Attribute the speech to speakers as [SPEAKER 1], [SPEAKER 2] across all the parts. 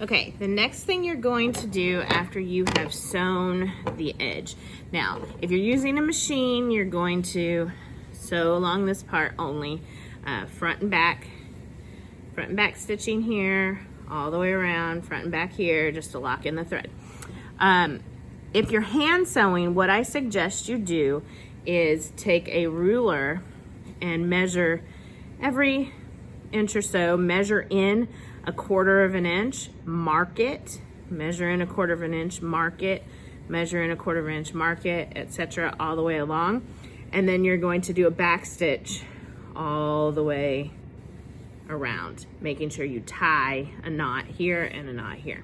[SPEAKER 1] Okay, the next thing you're going to do after you have sewn the edge. Now, if you're using a machine, you're going to sew along this part only, front and back stitching here, all the way around, front and back here, just to lock in the thread. If you're hand sewing, what I suggest you do is take a ruler and measure every inch or so, measure in 1/4 of an inch, mark it, measure in 1/4 of an inch, mark it, measure in 1/4 of an inch, mark it, etc., all the way along. And then you're going to do a back stitch all the way around, making sure you tie a knot here and a knot here.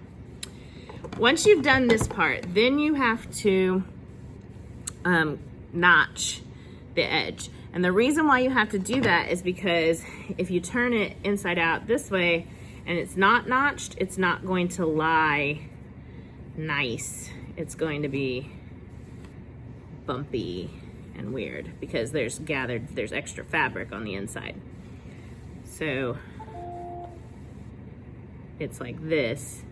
[SPEAKER 1] Once you've done this part, then you have to notch the edge. And the reason why you have to do that is because if you turn it inside out this way and it's not notched, it's not going to lie nice. It's going to be bumpy and weird because there's extra fabric on the inside. So it's like this.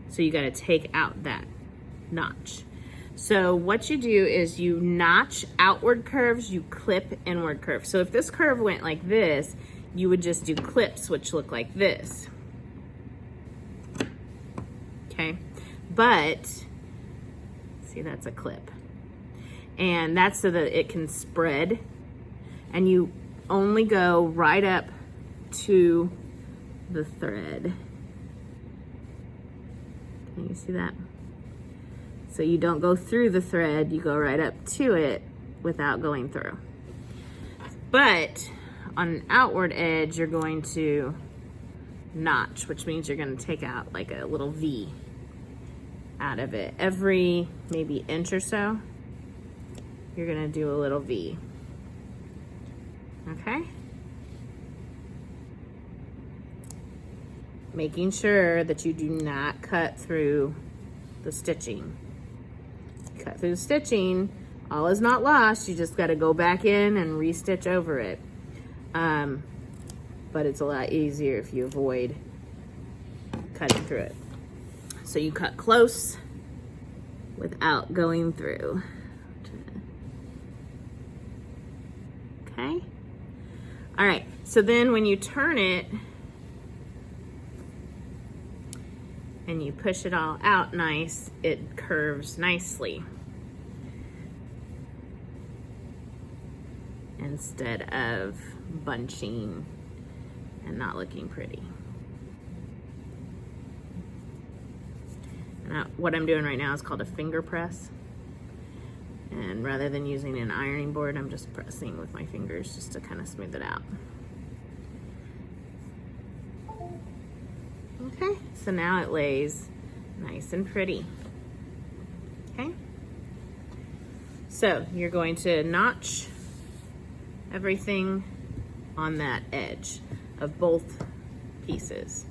[SPEAKER 1] So you got to take out that notch. So what you do is you notch outward curves, you clip inward curves. So if this curve went like this, you would just do clips which look like this. Okay, but see, that's a clip. And that's so that it can spread, and you only go right up to the thread. Can you see that? So you don't go through the thread, you go right up to it without going through. But on an outward edge, you're going to notch, which means you're going to take out like a little V out of it. Every maybe inch or so, you're going to do a little V. Okay? Making sure that you do not cut through the stitching. Cut through the stitching, all is not lost. You just got to go back in and re-stitch over it. But it's a lot easier if you avoid cutting through it. So you cut close without going through. Okay? All right, so then when you turn it and you push it all out nice, it curves nicely instead of bunching and not looking pretty. And what I'm doing right now is called a finger press. And rather than using an ironing board, I'm just pressing with my fingers just to kind of smooth it out. Okay, so now it lays nice and pretty. Okay, so you're going to notch everything on that edge of both pieces.